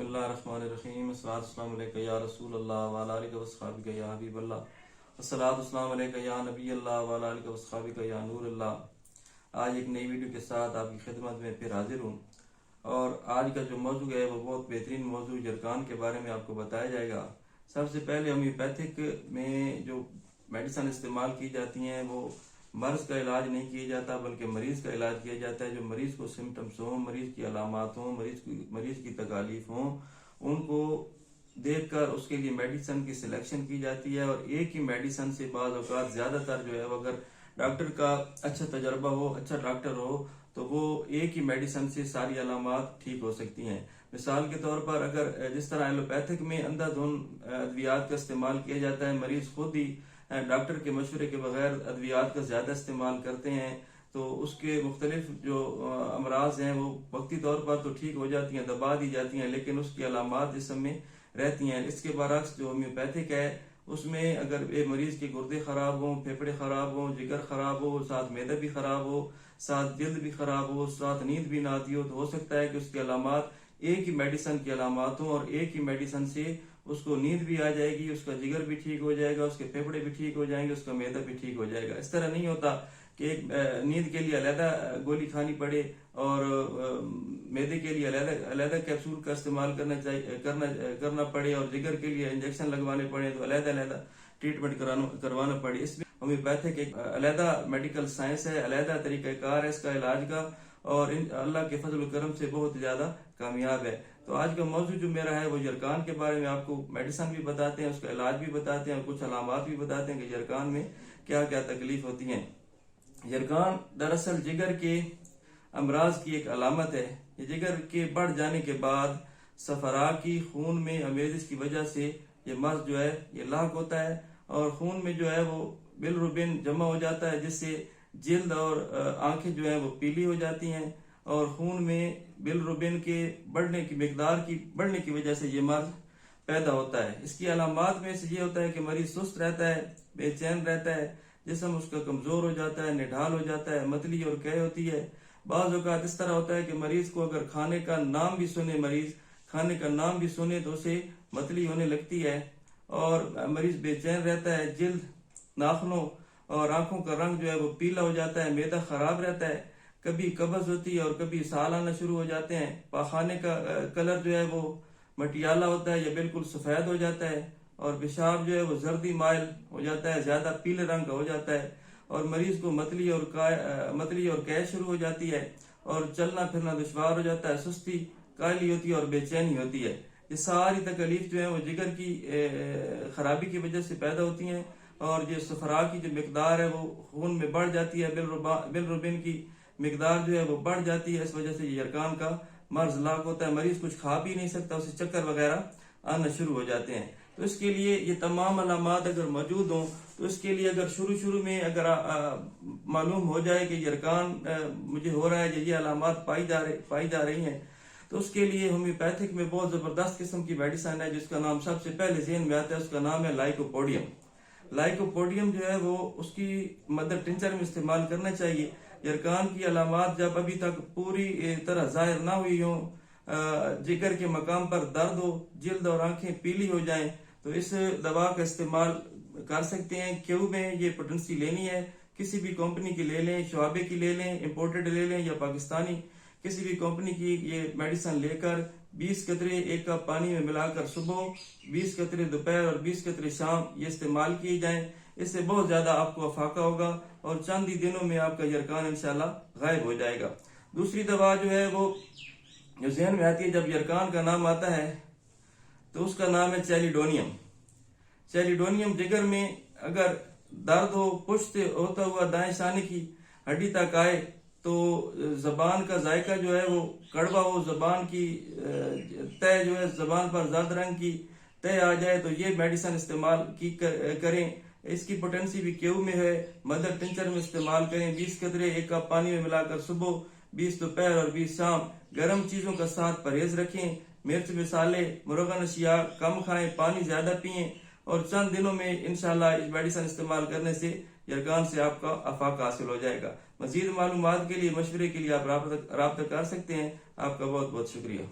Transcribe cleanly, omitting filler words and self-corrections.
बिस्मिल्लाहिर्रहमानिर्रहीम। अस्सलाम अलैका या रसूल अल्लाह व अला आलिका व अस्हाबिका या हबीब अल्लाह। अस्सलाम अलैका या नबी अल्लाह व अला आलिका व अस्हाबिका या नूर अल्लाह। आज एक नई वीडियो के साथ आपकी खिदमत में फिर हाजिर हूँ और आज का जो मौजू है वो बहुत बेहतरीन मौजू जरकान के बारे में आपको बताया जाएगा। सबसे पहले होम्योपैथिक में जो मेडिसिन इस्तेमाल की जाती हैं वो मर्ज का इलाज नहीं किया जाता बल्कि मरीज का इलाज किया जाता है। जो मरीज को सिम्टम्स हों, मरीज की अलामात हों, मरीज की तकालीफ हों, उनको देखकर उसके लिए मेडिसिन की सिलेक्शन की जाती है। और एक ही मेडिसिन से बाज़ औक़ात ज़्यादातर जो है वो अगर डॉक्टर का अच्छा तजर्बा हो, अच्छा डॉक्टर हो, तो वो एक ही मेडिसिन से सारी अलामात ठीक हो सकती हैं। मिसाल के तौर पर अगर जिस तरह एलोपैथिक में अंधाधुंध अद्वियात का इस्तेमाल किया जाता है, मरीज खुद ही डॉक्टर के मशवरे के बगैर अद्वियात का ज़्यादा इस्तेमाल करते हैं, तो उसके मुख्तलिफ जो अमराज हैं वो वक्ती तौर पर तो ठीक हो जाती हैं, दबा दी जाती हैं, लेकिन उसकी अलामात जिस्म में रहती हैं। इसके बरक्स जो होम्योपैथिक है उसमें अगर मरीज के गुर्दे खराब हों, फेफड़े खराब हों, जिगर खराब हो, साथ मैदा भी खराब हो, साथ जल्द भी खराब हो, साथ नींद भी ना आती हो, तो हो सकता है कि उसकी अलामात एक ही मेडिसिन की अलामात हों और एक ही मेडिसिन से उसको नींद भी आ जाएगी, उसका जिगर भी ठीक हो जाएगा, उसके फेफड़े भी ठीक हो जाएंगे, उसका मैदा भी ठीक हो जाएगा। इस तरह नहीं होता कि एक नींद के लिए अलहदा गोली खानी पड़े और मैदे के लिए अलहदा कैप्सूल का इस्तेमाल करना पड़े और जिगर के लिए इंजेक्शन लगवाने पड़े, तो अलहदा ट्रीटमेंट करवाना पड़े। इसमें होम्योपैथिक एक अलहदा मेडिकल साइंस है, अलहदा तरीक़ाकार है इसका इलाज का, और अल्लाह के फजल करम से बहुत ज्यादा कामयाब है। तो आज का मौजू जो मेरा है वो जरकान के बारे में, आपको मेडिसिन भी बताते हैं, उसका इलाज भी बताते हैं और कुछ अलामात भी बताते हैं कि जरकान में क्या क्या तकलीफ होती है। जरकान दरअसल जिगर के अमराज की एक अलामत है। ये जिगर के बढ़ जाने के बाद सफरा की खून में अमेजिश की वजह से ये मर्ज जो है ये लाक होता है और खून में जो है वो बिलरुबिन जमा हो जाता है, जिससे जिल्द और आंखें जो है वो पीली हो जाती हैं और खून में बिलरुबिन के बढ़ने की वजह से ये मर्ज पैदा होता है। इसकी अलामात में से ये होता है कि मरीज सुस्त रहता है, बेचैन रहता है, जिस्म उसका कमजोर हो जाता है, निढाल हो जाता है, मतली और कै होती है। बाज़ औक़ात इस तरह होता है कि मरीज को अगर खाने का नाम भी सुने तो उसे मतली होने लगती है और मरीज बेचैन रहता है, जिल्द, नाखनों और आंखों का रंग जो है वो पीला हो जाता है, मैदा खराब रहता है, कभी कब्ज होती है और कभी साल आना शुरू हो जाते हैं। पाखाने का कलर जो है वो मटियाला होता है या बिल्कुल सफेद हो जाता है और पेशाब जो है वो जर्दी माइल हो जाता है, ज्यादा पीले रंग का हो जाता है और मरीज को मतली और कै शुरू हो जाती है और चलना फिरना दुश्वार हो जाता है, सुस्ती, कायली होती है और बेचैनी होती है। ये सारी तकलीफ जो है वो जिगर की खराबी की वजह से पैदा होती हैं और ये सफरा की जो मिकदार है वो खून में बढ़ जाती है, बिलरुबिन की मिकदार जो है वो बढ़ जाती है। इस वजह से ये जरकान का मर्ज लाक होता है, मरीज कुछ खा भी नहीं सकता, उसे चक्कर वगैरह आना शुरू हो जाते हैं। तो इसके लिए ये तमाम अलामात अगर मौजूद हों तो इसके लिए अगर शुरू में अगर मालूम हो जाए कि जरकान मुझे हो रहा है, ये अलामात पाई जा रही हैं, तो उसके लिए होम्योपैथिक में बहुत जबरदस्त किस्म की मेडिसिन है जिसका नाम सबसे पहले ज़हन में आता है, उसका नाम है लाइकोपोडियम जो है वो उसकी मदर टिंचर में इस्तेमाल करना चाहिए। जरकान की अलामात जब अभी तक पूरी तरह जाहिर ना हुई हो, जिगर के मकाम पर दर्द हो, जिल्द और आंखें पीली हो जाएं, तो इस दवा का इस्तेमाल कर सकते हैं। क्यों में ये पोटेंसी लेनी है, किसी भी कंपनी की ले लें, शवाबे की ले लें, इम्पोर्टेड ले लें या पाकिस्तानी किसी भी कंपनी की ये मेडिसिन लेकर 20 कतरे एक कप पानी में मिलाकर सुबह, 20 कतरे दोपहर और 20 कतरे शाम ये इस्तेमाल किए जाएं। इससे बहुत ज्यादा आपको अफाका होगा और चंद ही दिनों में आपका जरकान इंशाल्लाह गायब हो जाएगा। दूसरी दवा जो है वो जो ज़हन में आती है जब जरकान का नाम आता है तो उसका नाम है चैलिडोनियम। जिगर में अगर दर्द हो, पुष्ट होता हुआ दाएं शाने की हड्डी तक आए, तो जबान का जायका जो है वो कड़वा हो, जबान की तय जो है जबान पर जर्द रंग की तय आ जाए, तो ये मेडिसिन इस्तेमाल करें। इसकी पोटेंसी भी केयू में है, मदर टिंचर में इस्तेमाल करें। 20 कतरे एक कप पानी में मिलाकर सुबह, 20 दोपहर और 20 शाम। गर्म चीजों का साथ परहेज रखें, मिर्च मसाले मुरगन अशिया कम खाएं, पानी ज्यादा पिएं और चंद दिनों में इंशाल्लाह इस मेडिसिन इस्तेमाल करने से जरकान से आपका अफाका हासिल हो जाएगा। मजीद मालूमात के लिए, मशवरे के लिए आप राब्ता कर सकते हैं। आपका बहुत बहुत शुक्रिया।